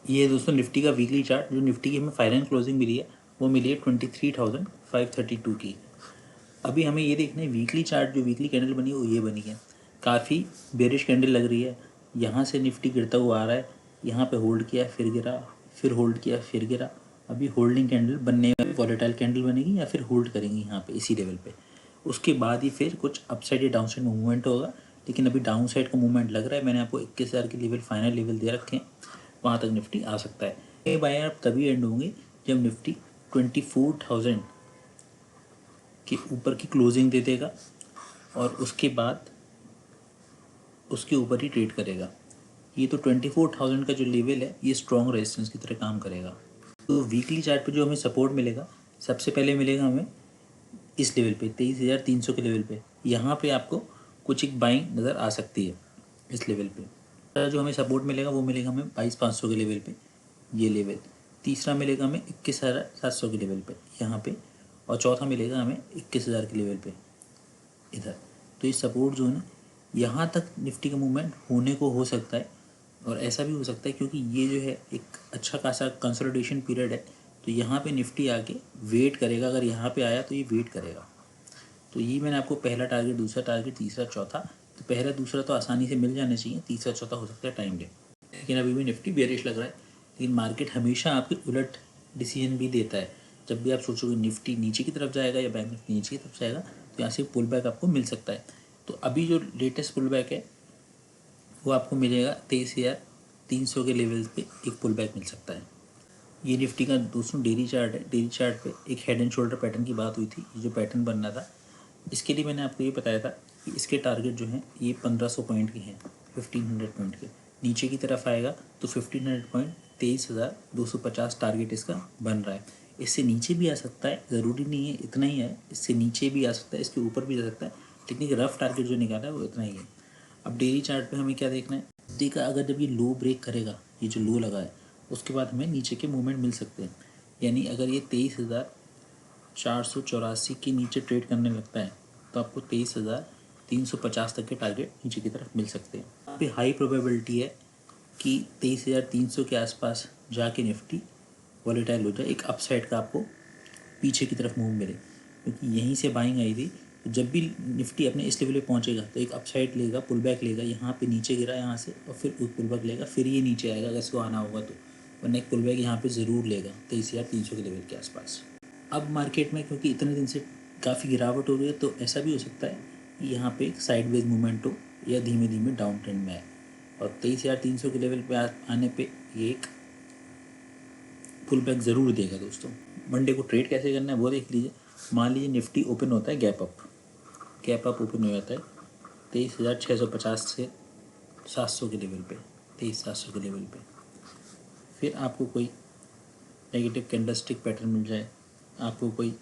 ये दोस्तों निफ्टी का वीकली चार्ट, जो निफ्टी की हमें फाइनल क्लोजिंग मिली है वो मिली है 23,532 की। अभी हमें ये देखना है वीकली चार्ट, जो वीकली कैंडल बनी है वो ये बनी है, काफ़ी बेरिश कैंडल लग रही है। यहाँ से निफ्टी गिरता हुआ आ रहा है, यहाँ पे होल्ड किया फिर गिरा, फिर होल्ड किया फिर गिरा। अभी होल्डिंग कैंडल बनने में वॉलेटाइल कैंडल बनेगी या फिर होल्ड करेंगी यहाँ पे इसी लेवल पे। उसके बाद ही फिर कुछ अपसाइड या डाउन साइड में मूवमेंट होगा, लेकिन अभी डाउन साइड का मूवमेंट लग रहा है। मैंने आपको 21,000 के लेवल फाइनल लेवल दे रखे हैं, वहाँ तक निफ्टी आ सकता है। ये बाय आप तभी एंड होंगे जब निफ्टी 24,000 के ऊपर की क्लोजिंग दे देगा और उसके बाद उसके ऊपर ही ट्रेड करेगा। ये तो 24,000 का जो लेवल है ये स्ट्रॉन्ग रेजिस्टेंस की तरह काम करेगा। तो वीकली चार्ट पे जो हमें सपोर्ट मिलेगा, सबसे पहले मिलेगा हमें इस लेवल पे 23,300 के लेवल पे। यहाँ पे आपको कुछ एक बाइंग नज़र आ सकती है इस लेवल पे। जो हमें सपोर्ट मिलेगा वो मिलेगा हमें 22,500 के लेवल पे, ये लेवल। तीसरा मिलेगा हमें 21,700 के लेवल पे यहाँ पे, और चौथा मिलेगा हमें 21,000 के लेवल पे इधर। तो ये सपोर्ट जोन है, यहाँ तक निफ्टी का मूवमेंट होने को हो सकता है। और ऐसा भी हो सकता है क्योंकि ये जो है एक अच्छा खासा कंसोलिडेशन पीरियड है, तो यहाँ पे निफ्टी आके वेट करेगा। अगर यहाँ पे आया तो ये वेट करेगा। तो ये मैंने आपको पहला टारगेट, दूसरा टारगेट, तीसरा, चौथा, तो पहला दूसरा तो आसानी से मिल जाने चाहिए, तीसरा चौथा हो सकता है टाइम ले। लेकिन अभी भी निफ्टी बेरिश लग रहा है। लेकिन मार्केट हमेशा आपके उलट डिसीजन भी देता है। जब भी आप सोचोगे निफ्टी नीचे की तरफ जाएगा या बैंक निफ्टी नीचे की तरफ जाएगा, तो यहाँ से पुल बैक आपको मिल सकता है। तो अभी जो लेटेस्ट पुल बैक है वो आपको मिलेगा 23,300 के लेवल पे, एक पुल बैक मिल सकता है। ये निफ्टी का दोस्तों डेली चार्ट है। डेली चार्ट पे एक हेड एंड शोल्डर पैटर्न की बात हुई थी। ये जो पैटर्न बनना था, इसके लिए मैंने आपको ये बताया था कि इसके टारगेट जो हैं ये 1500 पॉइंट के हैं, 1500 पॉइंट के। नीचे की तरफ आएगा तो 1500 पॉइंट 23,250 टारगेट इसका बन रहा है। इससे नीचे भी आ सकता है, ज़रूरी नहीं है इतना ही है, इससे नीचे भी आ सकता है, इसके ऊपर भी जा सकता है, लेकिन रफ टारगेट जो निकाला है वो इतना ही है। अब डेली चार्ट पे हमें क्या देखना है, देखा अगर जब ये लो ब्रेक करेगा, ये जो लो लगा है, उसके बाद हमें नीचे के मूवमेंट मिल सकते हैं। यानी अगर ये 23,484 के नीचे ट्रेड करने लगता है तो आपको 23,350 तक के टारगेट नीचे की तरफ मिल सकते हैं। यहाँ पे हाई प्रोबेबिलिटी है कि 23,300 के आसपास जाके निफ्टी वॉलेटाइल हो जाए, एक अपसाइड का आपको पीछे की तरफ मूव मिले, क्योंकि यहीं से बाइंग आई थी। तो जब भी निफ्टी अपने इस लेवल पे पहुंचेगा तो एक अपसाइड लेगा, पुल बैक लेगा, यहाँ पे नीचे गिरा यहाँ से, और फिर एक पुल बैक लेगा, फिर ये नीचे आएगा अगर इसको आना होगा तो, वरना एक पुल बैक यहाँ पे ज़रूर लेगा 23,300 के लेवल के आसपास। अब मार्केट में क्योंकि इतने दिन से काफ़ी गिरावट हो रही है, तो ऐसा भी हो सकता है कि यहाँ पे एक साइडवेज मूवमेंट हो या धीमे धीमे डाउन ट्रेंड में आए, और 23,300 के लेवल पे आने पे ये एक पुल बैक ज़रूर देगा दोस्तों। मंडे को ट्रेड कैसे करना है वो देख लीजिए। मान लीजिए निफ्टी ओपन होता है गैप अप ओपन हो जाता है 23,650 से 700 के लेवल पे, 23,700 के लेवल पे। फिर आपको कोई नेगेटिव कैंडलस्टिक पैटर्न मिल जाए, आपको कोई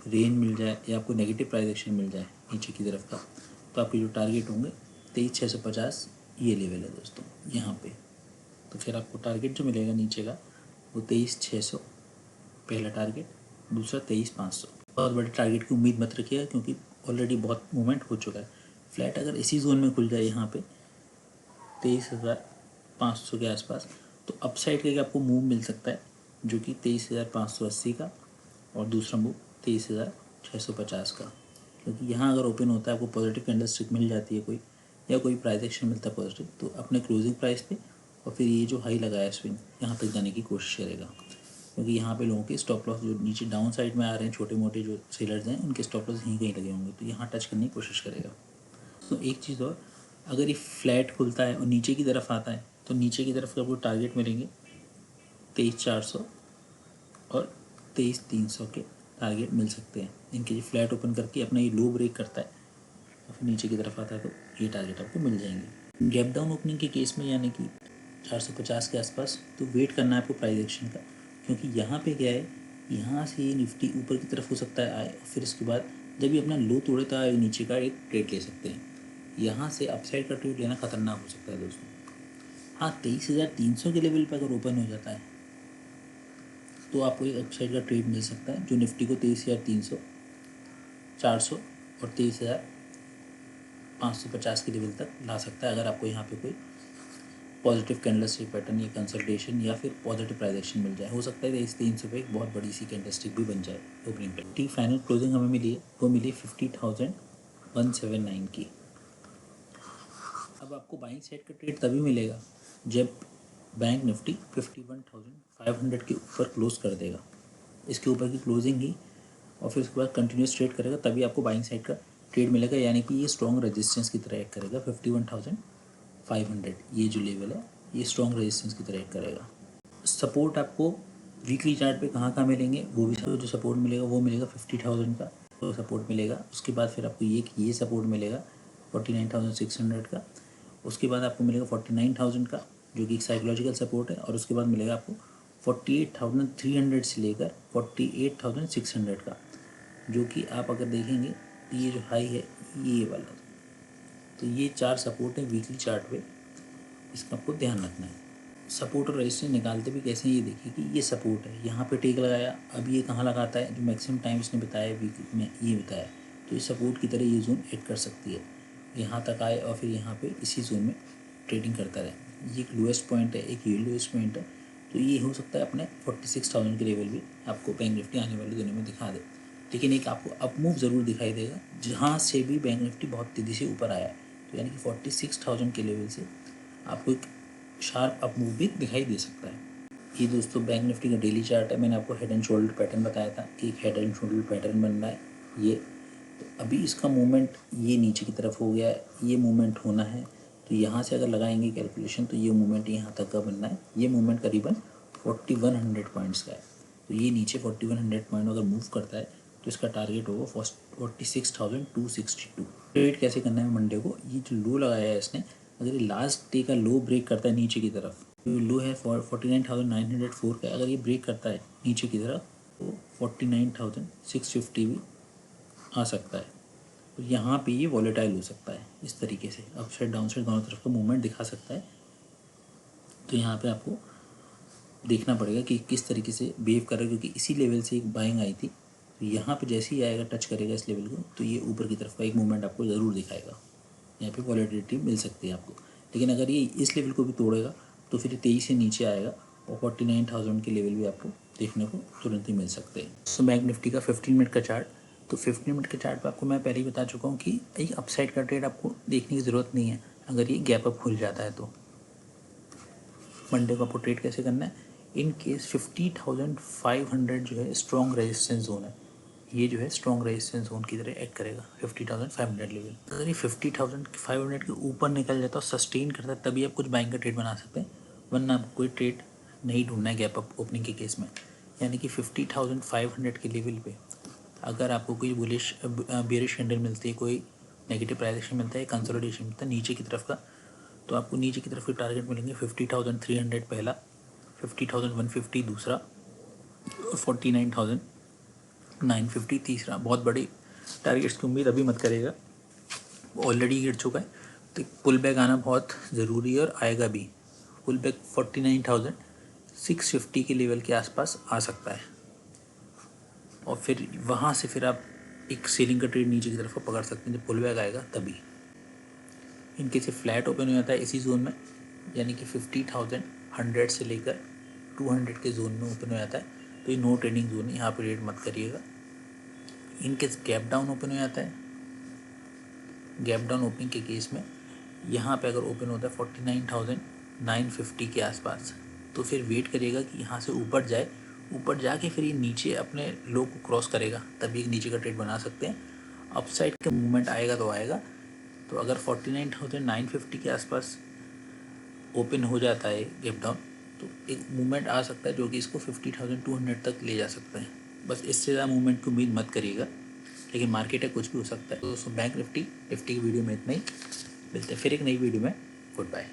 रेंज मिल जाए, या आपको नेगेटिव प्राइस एक्शन मिल जाए नीचे की तरफ का, तो आपके जो टारगेट होंगे 23,650 ये लेवल है दोस्तों यहाँ पे। तो फिर आपको टारगेट जो मिलेगा नीचे का वो 23,600 पहला टारगेट, दूसरा 23,500। बहुत बड़े टारगेट की उम्मीद मत रखिएगा क्योंकि ऑलरेडी बहुत मूवमेंट हो चुका है। फ्लैट अगर इसी जोन में खुल जाए यहाँ पे 23,500 के आसपास, तो अपसाइड का आपको मूव मिल सकता है जो कि 23,580 का, और दूसरा मूव 23,650 का। क्योंकि यहाँ अगर ओपन होता है आपको पॉजिटिव कैंडलस्टिक मिल जाती है कोई, या कोई प्राइस एक्शन मिलता है पॉजिटिव, तो अपने क्लोजिंग प्राइस पे और फिर ये जो हाई लगाया स्विंग यहाँ तक जाने की कोशिश करेगा। क्योंकि यहाँ पे लोगों के स्टॉप लॉस जो नीचे डाउन साइड में आ रहे हैं, छोटे मोटे जो सेलर्स हैं, उनके स्टॉप लॉस यहीं कहीं लगे होंगे, तो यहाँ टच करने की कोशिश करेगा। तो एक चीज़ और, अगर ये फ्लैट खुलता है और नीचे की तरफ आता है तो नीचे की तरफ आपको टारगेट मिलेंगे 23,400 और 23,300 के टारगेट मिल सकते हैं। इनके जो फ्लैट ओपन करके अपना ये लो ब्रेक करता है और फिर नीचे की तरफ आता है तो ये टारगेट आपको मिल जाएंगे। गैप डाउन ओपनिंग के केस में यानी कि 450 के आसपास तो वेट करना है आपको प्राइस एक्शन का, क्योंकि यहाँ पे क्या है, यहाँ से ये निफ्टी ऊपर की तरफ हो सकता है आए, और फिर इसके बाद जब ये अपना लो तोड़े तो आए नीचे का एक ट्रेड ले सकते हैं। यहाँ से अपसाइड का ट्रेड लेना खतरनाक हो सकता है दोस्तों। हाँ, 23,300 के लेवल पर अगर ओपन हो जाता है तो आपको एक अपसाइड का ट्रेड मिल सकता है जो निफ्टी को 23,300, 400 और 23,550 के लेवल तक ला सकता है, अगर आपको यहाँ पे कोई पॉजिटिव कैंडलस्टिक पैटर्न या कंसल्टेशन या फिर पॉजिटिव प्राइस एक्शन मिल जाए। हो सकता है इस 300 पे एक बहुत बड़ी सी कैंडलस्टिक भी बन जाए ओपनिंग पे। टी फाइनल क्लोजिंग हमें मिली है, वो मिली 50,179 की। अब आपको बाइंग साइड का ट्रेड तभी मिलेगा जब बैंक निफ्टी 51,500 के ऊपर क्लोज कर देगा, इसके ऊपर की क्लोजिंग ही, और फिर उसके बाद कंटिन्यूस ट्रेड करेगा, तभी आपको बाइंग साइड का ट्रेड मिलेगा। यानी कि ये स्ट्रॉन्ग रेजिस्टेंस की तरह एक्ट करेगा। 51,500 ये जो लेवल है ये स्ट्रॉन्ग रेजिस्टेंस की तरह एक्ट करेगा। सपोर्ट आपको वीकली चार्ट पे कहाँ कहाँ मिलेंगे, वो भी जो सपोर्ट मिलेगा वो मिलेगा 50,000 का तो सपोर्ट मिलेगा। उसके बाद फिर आपको ये सपोर्ट मिलेगा 49,600 का। उसके बाद आपको मिलेगा 49,000 का जो कि एक साइकोलॉजिकल सपोर्ट है। और उसके बाद मिलेगा आपको 48,300 से लेकर 48,600 का, जो कि आप अगर देखेंगे तो ये जो हाई है ये वाला, तो ये 4 सपोर्ट है वीकली चार्ट पे, इसका आपको ध्यान रखना है। सपोर्ट और रेजिस्टेंस निकालते भी कैसे हैं ये देखिए कि ये सपोर्ट है, यहाँ पे टेक लगाया, अब ये कहाँ लगाता है, जो मैक्सिमम टाइम इसने बताया वीक में ये बताया, तो इस सपोर्ट की तरह ये जोन एक्ट कर सकती है। यहाँ तक आए और फिर यहाँ पे इसी जोन में ट्रेडिंग करता रहे। ये एक लोएस्ट पॉइंट है, एक ये लोएस्ट पॉइंट है, तो ये हो सकता है अपने 46,000 के लेवल भी आपको बैंक निफ्टी आने वाले दिनों में दिखा दे। लेकिन एक आपको अप मूव ज़रूर दिखाई देगा जहाँ से भी बैंक निफ्टी बहुत तेज़ी से ऊपर आया है, तो यानी कि 46,000 के लेवल से आपको एक शार्प अप मूव भी दिखाई दे सकता है। ये दोस्तों बैंक निफ्टी का डेली चार्ट है। मैंने आपको हेड एंड शोल्डर पैटर्न बताया था कि एक हेड एंड शोल्डर पैटर्न बन रहा है ये, तो अभी इसका मूवमेंट ये नीचे की तरफ हो गया है, ये मूवमेंट होना है, तो यहाँ से अगर लगाएंगे कैलकुलेशन तो ये मूवमेंट यहाँ तक का बनना है। ये मूवमेंट करीबन 4100 पॉइंट्स का है, तो ये नीचे 4100 पॉइंट अगर मूव करता है तो इसका टारगेट होगा 46,262। ट्रेड कैसे करना है मंडे को, ये जो लो लगाया है इसने, अगर ये लास्ट डे का लो ब्रेक करता है नीचे की तरफ, तो लो है 49,904 का, अगर ये ब्रेक करता है नीचे की तरफ तो 49,650 भी आ सकता है। तो यहाँ पे ये वॉलेटाइल हो सकता है इस तरीके से, अप साइड डाउन साइड दोनों तरफ का मूवमेंट दिखा सकता है। तो यहाँ पे आपको देखना पड़ेगा कि किस तरीके से बिहेव कर रहा है, क्योंकि इसी लेवल से एक बाइंग आई थी, तो यहाँ पे जैसे ही आएगा टच करेगा इस लेवल को तो ये ऊपर की तरफ का एक मूवमेंट आपको ज़रूर दिखाएगा, यहाँ पे वॉलेटिलिटी मिल सकती है आपको। लेकिन अगर ये इस लेवल को भी तोड़ेगा तो फिर 23 से नीचे आएगा और 49,000 के लेवल भी आपको देखने को तुरंत ही मिल सकते हैं। सो बैंक निफ्टी का 15 मिनट का चार्ट, तो 15 मिनट के चार्ट पर आपको मैं पहले ही बता चुका हूँ कि एक अपसाइड का ट्रेड आपको देखने की ज़रूरत नहीं है अगर ये गैप अप खुल जाता है। तो मंडे को आपको ट्रेड कैसे करना है, इन केस 50,500 जो है स्ट्रॉन्ग रेजिस्टेंस जोन है, ये जो है स्ट्रॉन्ग रेजिस्टेंस जोन की तरह एक्ट करेगा 50,500 लेवल। अगर ये 50,500 के ऊपर निकल जाता है और सस्टेन करता है तभी आप कुछ बाइंग का ट्रेड बना सकते हैं, वरना आपको कोई ट्रेड नहीं ढूंढना है गैप अप ओपनिंग के केस में। यानी कि 50,500 के लेवल पे अगर आपको कोई बुलिश बेरिश कैंडल मिलती है, कोई नेगेटिव प्राइस एक्शन मिलता है, कंसोलिडेशन मिलता है नीचे की तरफ का, तो आपको नीचे की तरफ के टारगेट मिलेंगे 50,300 पहला, 50,150 दूसरा, 49,950 तीसरा। बहुत बड़ी टारगेट्स की उम्मीद अभी मत करेगा, ऑलरेडी गिर चुका है, तो पुल बैक आना बहुत ज़रूरी है और आएगा भी। पुल बैक 49,650 के लेवल के आसपास आ सकता है और फिर वहाँ से फिर आप एक सेलिंग का ट्रेड नीचे की तरफ पकड़ सकते हैं जब पुल बैक आएगा तभी। इनके से फ्लैट ओपन हो जाता है इसी जोन में, यानी कि 50,100 से लेकर 200 के जोन में ओपन हो जाता है, तो ये नो ट्रेडिंग जोन है, यहाँ पे ट्रेड मत करिएगा। इनकेस गैप डाउन ओपन हो जाता है, गैप डाउन ओपनिंग के केस में यहाँ पे अगर ओपन होता है 49,950 के आसपास, तो फिर वेट करिएगा कि यहाँ से ऊपर जाए, ऊपर जाके फिर ये नीचे अपने लो को क्रॉस करेगा तभी एक नीचे का ट्रेड बना सकते हैं। अपसाइड का मूवमेंट आएगा तो आएगा, तो अगर 49,950 के आसपास ओपन हो जाता है गैप डाउन तो एक मूवमेंट आ सकता है जो कि इसको 50,200 तक ले जा सकता है। बस इससे ज़्यादा मूवमेंट की उम्मीद मत करिएगा, लेकिन मार्केट है कुछ भी हो सकता है। तो दोस्तों बैंक निफ्टी की वीडियो में इतना ही, मिलते हैं फिर एक नई वीडियो में। Good bye.